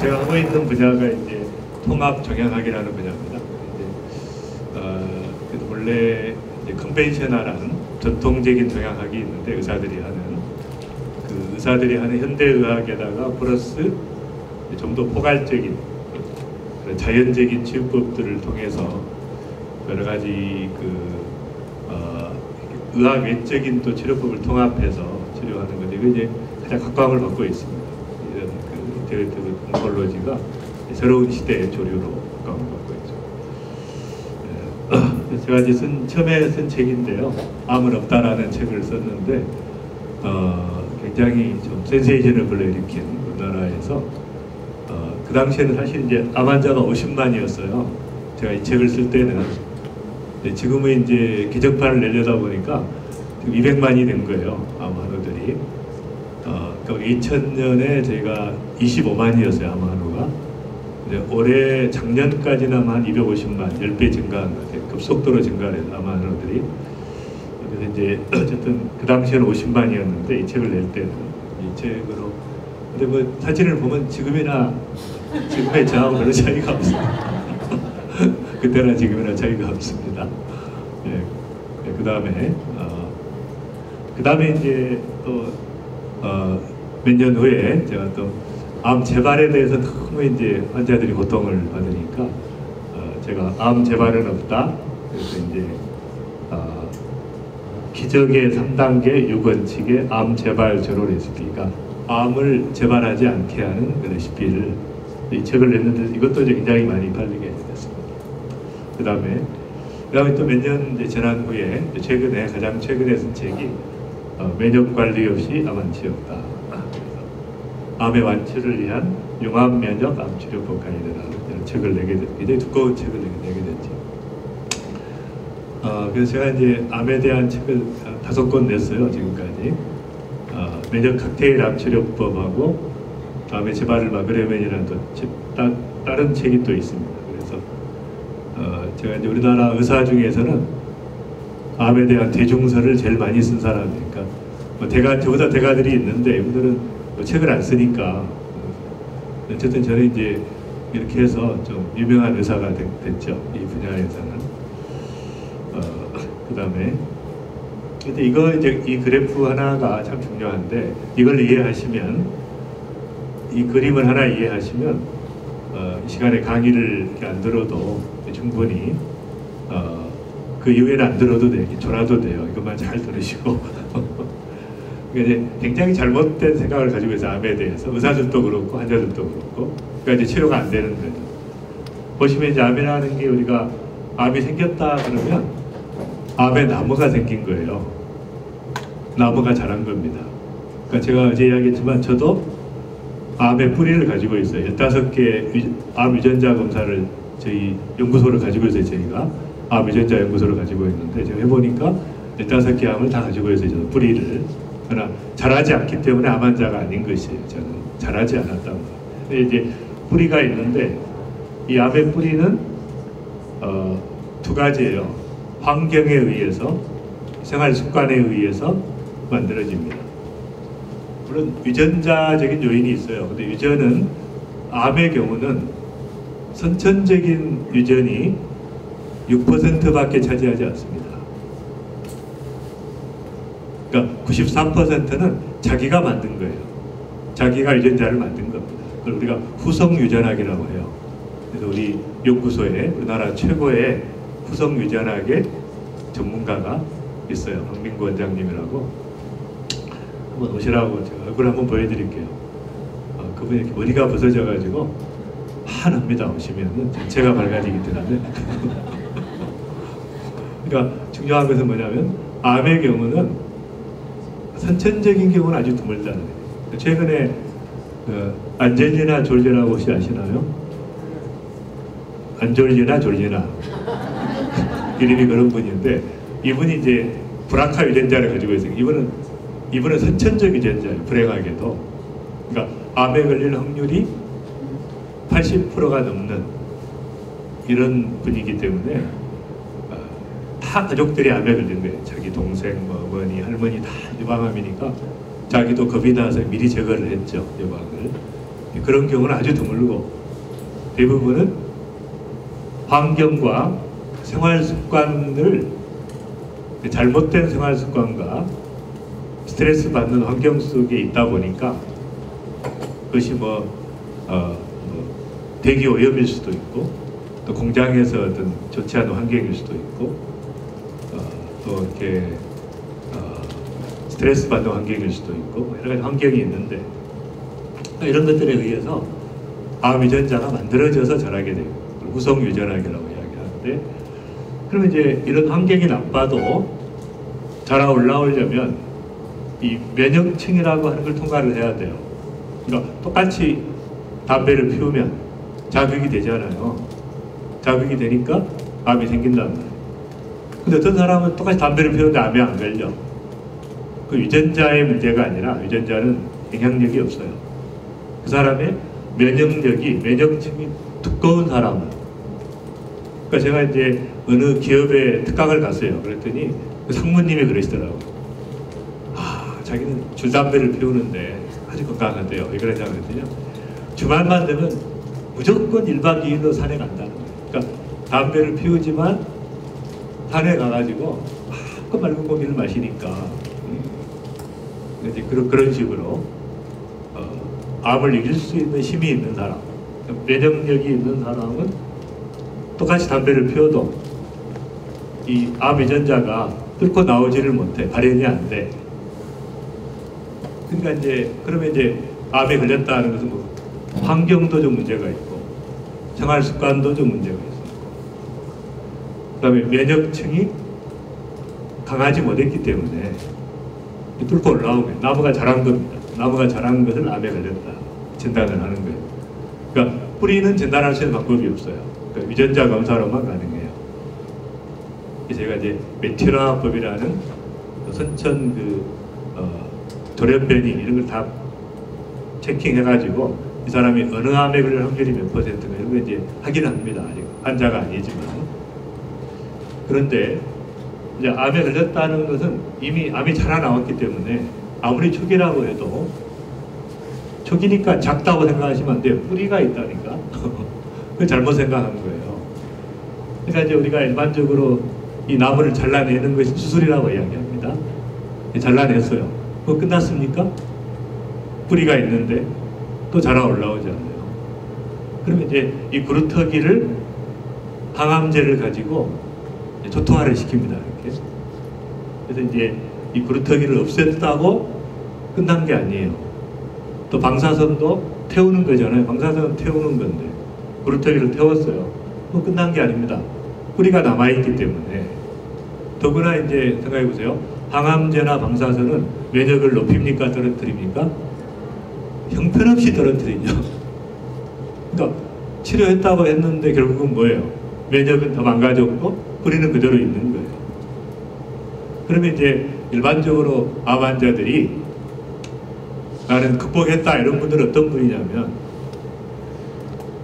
제가 하고 있는 분야가 이제 통합 정형학이라는 분야입니다. 그래서 원래 이제 컨벤셔널한 전통적인 정형학이 있는데 의사들이 하는 현대의학에다가 플러스 좀 더 포괄적인 자연적인 치유법들을 통해서 여러 가지 의학 외적인 또 치료법을 통합해서 치료하는 건데 이게 이제 가장 각광을 받고 있습니다. 이런 인테그레이티브 온콜로지가 새로운 시대의 조류로 각광을 받고 있죠. 제가 이제 처음에 쓴 책인데요. 암은 없다라는 책을 썼는데 굉장히 좀 센세이션을 불러일으킨 우리나라에서 그 당시에는 사실 이제 암 환자가 50만이었어요. 제가 이 책을 쓸 때는. 지금은 이제 개정판을 내려다 보니까 지금 200만이 된 거예요. 암 환우들이. 그러니까 2000년에 저희가 25만이었어요. 암 환우가. 올해 작년까지는 한 250만, 10배 증가한 것 같아요. 급속도로 증가를 해서 암 환우들이. 그래서 이제 어쨌든 그 당시에는 50만이었는데 이 책을 낼 때는 이 책으로. 근데 뭐 사진을 보면 지금의 저하고 별로 차이가 없습니다. 그때나 지금이나 차이가 없습니다. 예, 그 다음에 이제 또 몇 년 후에 제가 또 암 재발에 대해서 너무 이제 환자들이 고통을 받으니까 제가 암 재발은 없다. 그래서 이제 기적의 3단계 6원칙의 암 재발 제로 레시피가 암을 재발하지 않게 하는 그 레시피를 이 책을 냈는데 이것도 이제 굉장히 많이 팔리게 됐습니다. 그 다음에 또 몇 년 지난 후에 가장 최근에 쓴 책이 면역 관리 없이 암 완치 없다. 암의 완치를 위한 융합 면역 암 치료법 가이드라는 책을 내게 됐고 굉장히 두꺼운 책을 내게 됐죠. 그래서 제가 이제 암에 대한 책을 5권 냈어요 지금까지. 면역 칵테일 암 치료법하고 암의 재발을 막으려면이라는 또 다른 책이 또 있습니다. 그래서 제가 이제 우리나라 의사 중에서는 암에 대한 대중서를 제일 많이 쓴 사람이니까 저보다 대가들이 있는데 이분들은 책을 안 쓰니까 어쨌든 저는 이제 이렇게 해서 좀 유명한 의사가 됐죠. 이 분야에서는. 그 다음에 근데 이 그래프 하나가 참 중요한데 이걸 이해하시면 이 그림을 하나 이해하시면 이 시간에 강의를 이렇게 안 들어도 충분히 그 이후에는 안 들어도 돼요. 졸아도 돼요. 이것만 잘 들으시고 그러니까 이제 굉장히 잘못된 생각을 가지고 있어요. 암에 대해서 의사들도 그렇고 환자들도 그렇고 그러니까 이제 치료가 안 되는 거죠. 보시면 이제 암이라는 게 우리가 암이 생겼다 그러면 암에 나무가 생긴 거예요. 나무가 자란 겁니다. 그러니까 제가 어제 이야기했지만 저도 암의 뿌리를 가지고 있어요. 15개 암 유전자 검사를 저희 연구소를 가지고 있어요. 저희가 암 유전자 연구소를 가지고 있는데 제가 해보니까 15개 암을 다 가지고 있어요. 저는 뿌리를. 그러나 자라지 않기 때문에 암 환자가 아닌 것이에요. 저는 자라지 않았다는 거. 근데 이제 뿌리가 있는데 이 암의 뿌리는 두 가지예요. 환경에 의해서, 생활 습관에 의해서 만들어집니다. 물론 유전자적인 요인이 있어요. 근데 유전은 암의 경우는 선천적인 유전이 6%밖에 차지하지 않습니다. 그러니까 93%는 자기가 만든 거예요. 자기가 유전자를 만든 겁니다. 그걸 우리가 후성 유전학이라고 해요. 그래서 우리 연구소에 우리나라 최고의 후성 유전학의 전문가가 있어요. 박민구 원장님이라고. 한번 오시라고 제가 얼굴 한번 보여드릴게요. 그분이 이렇게 머리가 부서져가지고 환합니다. 오시면은 전체가 밝아지기 때문에. 그러니까 중요한 것은 뭐냐면 암의 경우는 선천적인 경우는 아주 드물다는 거예요. 최근에 안젤리나 졸리라고 혹시 아시나요? 안졸리나 졸리나 이름이 그런 분인데 이분이 이제 브라카 유전자를 가지고 있어요. 이분은 선천적 유전자예요. 불행하게도. 그러니까 암에 걸릴 확률이 80%가 넘는 이런 분이기 때문에 다 가족들이 암에 걸린 거예요. 자기 동생, 어머니, 할머니 다 유방암이니까 자기도 겁이 나서 미리 제거를 했죠. 유방을. 그런 경우는 아주 드물고 대부분은 환경과 생활 습관을 잘못된 생활 습관과 스트레스 받는 환경 속에 있다 보니까 그것이 대기 오염일 수도 있고 또 공장에서 어떤 좋지 않은 환경일 수도 있고 또 이렇게 스트레스 받는 환경일 수도 있고 여러 가지 환경이 있는데 이런 것들에 의해서 암 유전자가 만들어져서 자라게 되고 후속 유전학이라고 이야기하는데 그러면 이제 이런 환경이 나빠도 자라 올라오려면 이 면역층이라고 하는 걸 통과를 해야 돼요. 그러니까 똑같이 담배를 피우면 자극이 되잖아요. 자극이 되니까 암이 생긴단 말이에요. 근데 어떤 사람은 똑같이 담배를 피우는데 암이 안 걸려. 그 유전자의 문제가 아니라 유전자는 영향력이 없어요. 그 사람의 면역층이 두꺼운 사람은 그러니까 제가 이제 어느 기업에 특강을 갔어요. 그랬더니 그 상무님이 그러시더라고요. 자기는 줄담배를 피우는데 아주 건강하대요. 왜 그러냐고 그랬더니 주말만 되면 무조건 1박 2일로 산에 간다는 거예요. 그러니까 담배를 피우지만 산에 가가지고 그 맑은 공기를 마시니까 이제 그런 식으로 암을 이길 수 있는 힘이 있는 사람, 면역력이 있는 사람은 똑같이 담배를 피워도 이 암 유전자가 뚫고 나오지를 못해. 발현이 안 돼. 그러니까 이제 그러면 이제 암에 걸렸다는 것은 환경도 좀 문제가 있고 생활 습관도 좀 문제가 있고 그다음에 면역층이 강하지 못했기 때문에 뚫고 올라오면 나무가 자란 겁니다. 나무가 자란 것을 암에 걸렸다 진단을 하는 거예요. 그러니까 뿌리는 진단할 수 있는 방법이 없어요. 그러니까 유전자 검사로만 가능해요. 제가 이제 메티라법이라는 선천 돌연변이 이런 걸 다 체킹해가지고 이 사람이 어느 암에 걸릴 확률이 몇 퍼센트가 이런 거 이제 확인을 합니다. 아직 환자가 아니지만. 그런데 이제 암에 걸렸다는 것은 이미 암이 자라나왔기 때문에 아무리 초기라고 해도 초기니까 작다고 생각하시면 안 돼요. 뿌리가 있다니까. 그걸 잘못 생각한 거예요. 그러니까 이제 우리가 일반적으로 이 나무를 잘라내는 것이 수술이라고 이야기합니다. 잘라냈어요. 그거 끝났습니까? 뿌리가 있는데 또 자라 올라오지 않아요. 그러면 이제 이 구루터기를 항암제를 가지고 초토화를 시킵니다. 이렇게. 그래서 이제 이 구루터기를 없앴다고 끝난 게 아니에요. 또 방사선도 태우는 거잖아요. 방사선은 태우는 건데 구루터기를 태웠어요. 그거 끝난 게 아닙니다. 뿌리가 남아있기 때문에. 더구나 이제 생각해 보세요. 항암제나 방사선은 면역을 높입니까? 떨어뜨립니까? 형편없이 떨어뜨리죠. 그러니까 치료했다고 했는데 결국은 뭐예요? 면역은 더 망가졌고 뿌리는 그대로 있는 거예요. 그러면 이제 일반적으로 암 환자들이 나는 극복했다 이런 분들은 어떤 분이냐면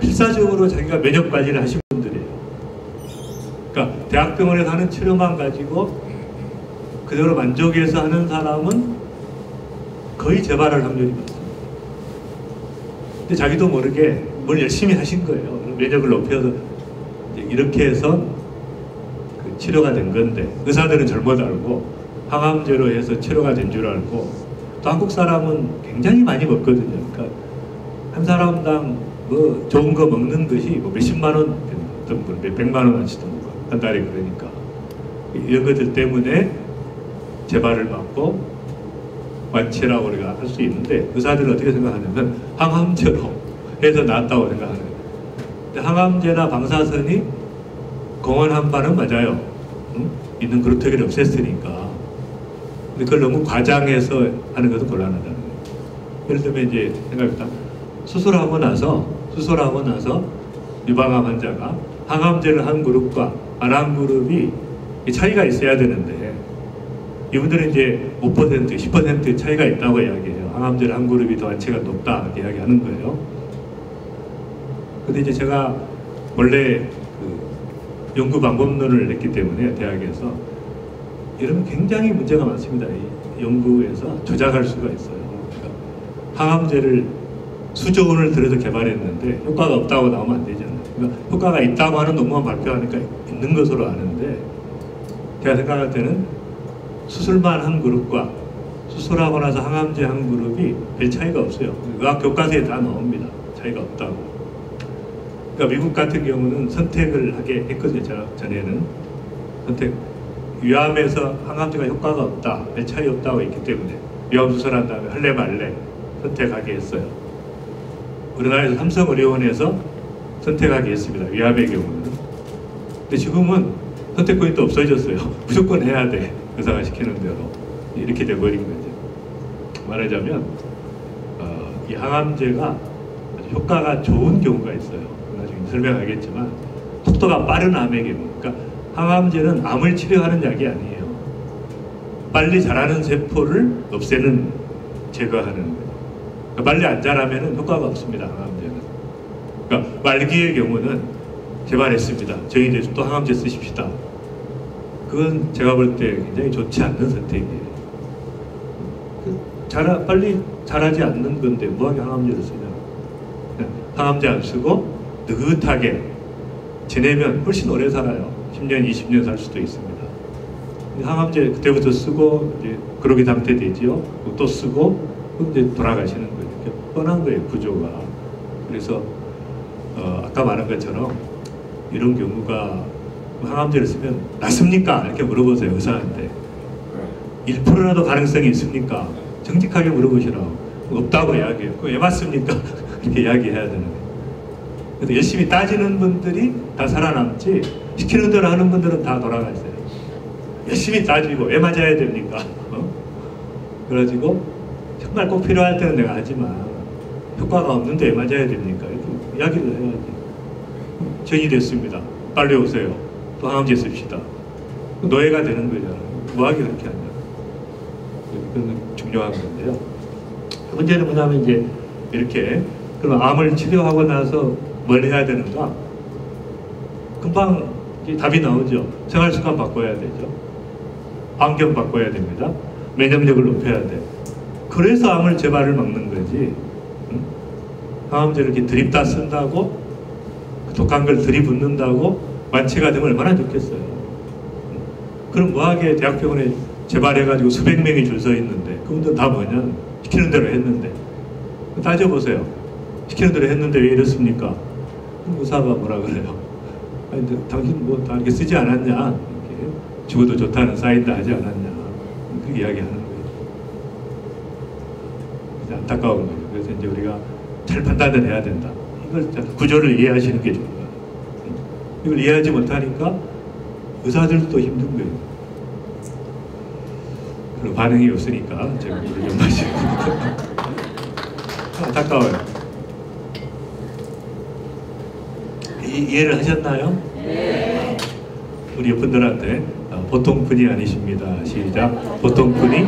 필사적으로 자기가 면역 관리를 하신 분들이에요. 그러니까 대학병원에서 하는 치료만 가지고 그대로 만족해서 하는 사람은 거의 재발할 확률이 많습니다. 근데 자기도 모르게 뭘 열심히 하신 거예요. 면역을 높여서 이렇게 해서 그 치료가 된 건데 의사들은 잘못 알고 항암제로 해서 치료가 된 줄 알고 또 한국 사람은 굉장히 많이 먹거든요. 그러니까 한 사람당 뭐 좋은 거 먹는 것이 뭐 몇십만 원, 어떤 분 몇백만 원어치도 먹고 한 달에 그러니까 이런 것들 때문에 재발을 받고 완치라고 우리가 할 수 있는데 의사들은 어떻게 생각하냐면 항암제로 해서 낫다고 생각하는 거예요. 근데 항암제나 방사선이 공헌한 바는 맞아요. 응? 있는 그루터기를 없앴으니까. 근데 그걸 너무 과장해서 하는 것은 곤란하다는 거예요. 예를 들면 이제 생각해보자. 수술하고 나서 유방암 환자가 항암제를 한 그룹과 안 한 그룹이 차이가 있어야 되는데 이분들은 이제 5%, 10% 차이가 있다고 이야기해요. 항암제를 한 그룹이 더 완치가 높다 이야기하는 거예요. 근데 이제 제가 원래 그 연구 방법론을 냈기 때문에 대학에서 이러면 굉장히 문제가 많습니다. 이 연구에서 조작할 수가 있어요. 그러니까 항암제를 수조 원을 들여서 개발했는데 효과가 없다고 나오면 안 되잖아요. 그러니까 효과가 있다고 하는 논문만 발표하니까 있는 것으로 아는데, 제가 생각할 때는 수술만 한 그룹과 수술하고 나서 항암제 한 그룹이 별 차이가 없어요. 의학 교과서에 다 나옵니다. 차이가 없다고. 그러니까 미국 같은 경우는 선택을 하게 했거든요. 전에는 위암에서 항암제가 효과가 없다, 별 차이 없다고 했기 때문에 위암 수술한 다음에 할래 말래 선택하게 했어요. 우리나라에서 삼성의료원에서 선택하게 했습니다. 위암의 경우는. 근데 지금은 선택권이 또 없어졌어요. 무조건 해야 돼. 의사가 시키는 대로. 이렇게 돼버린 거죠. 말하자면 이 항암제가 아주 효과가 좋은 경우가 있어요. 나중에 설명하겠지만 속도가 빠른 암의 경우. 그러니까 항암제는 암을 치료하는 약이 아니에요. 빨리 자라는 세포를 없애는, 제거하는 거예요. 그러니까 빨리 안 자라면 효과가 없습니다. 항암제는. 그러니까 말기의 경우는 개발했습니다. 저희들 또 항암제 쓰십시다. 그건 제가 볼 때 굉장히 좋지 않는 선택이에요. 빨리 자라지 않는 건데 뭐하게 항암제를 쓰냐. 항암제 안 쓰고 느긋하게 지내면 훨씬 오래 살아요. 10년, 20년 살 수도 있습니다. 항암제 그때부터 쓰고 이제 그러기 상태 되지요. 또 쓰고 이제 돌아가시는 거예요. 이렇게 뻔한 거예요, 구조가. 그래서 아까 말한 것처럼 이런 경우가 항암제를 쓰면 낫습니까? 이렇게 물어보세요, 의사한테. 1%라도 가능성이 있습니까? 정직하게 물어보시라고. 없다고 이야기해요. 그거 왜 맞습니까? 이렇게 이야기해야 되는 거예요. 그래서 열심히 따지는 분들이 다 살아남지, 시키는 대로 하는 분들은 다 돌아가세요. 열심히 따지고 왜 맞아야 됩니까? 그래가지고 정말 꼭 필요할 때는 내가 하지만 효과가 없는데 왜 맞아야 됩니까? 이렇게 이야기를 해야지. 전이 됐습니다. 빨리 오세요. 또 항암제 씁시다. 노예가 되는 거잖아요. 뭐하게 그렇게 하냐. 그건 중요한 건데요. 문제는 뭐냐면 이제 이렇게 그럼 암을 치료하고 나서 뭘 해야 되는가? 금방 답이 나오죠. 생활습관 바꿔야 되죠. 환경 바꿔야 됩니다. 면역력을 높여야 돼. 그래서 암을 재발을 막는 거지. 항암제를 이렇게 들이다 쓴다고 독한 걸 들이붓는다고 완치가 되면 얼마나 좋겠어요. 그럼 뭐하게 대학병원에 재발해가지고 수백 명이 줄 서 있는데 그분들 다 뭐냐? 시키는 대로 했는데. 따져보세요. 시키는 대로 했는데 왜 이렇습니까? 의사가 뭐라 그래요? 아니, 당신 뭐 다 이렇게 쓰지 않았냐? 이렇게 죽어도 좋다는 사인도 하지 않았냐? 그렇게 이야기하는 거예요. 안타까운 거예요. 그래서 이제 우리가 잘 판단을 해야 된다. 이걸 구조를 이해하시는 게 좋은 거예요. 이걸 이해하지 못하니까 의사들도 힘든 거예요. 그런 반응이 없으니까 제가 이걸 좀 마시고 안타까워요. 이해를 하셨나요? 네. 우리 분들한테 보통 분이 아니십니다. 시작. 보통 분이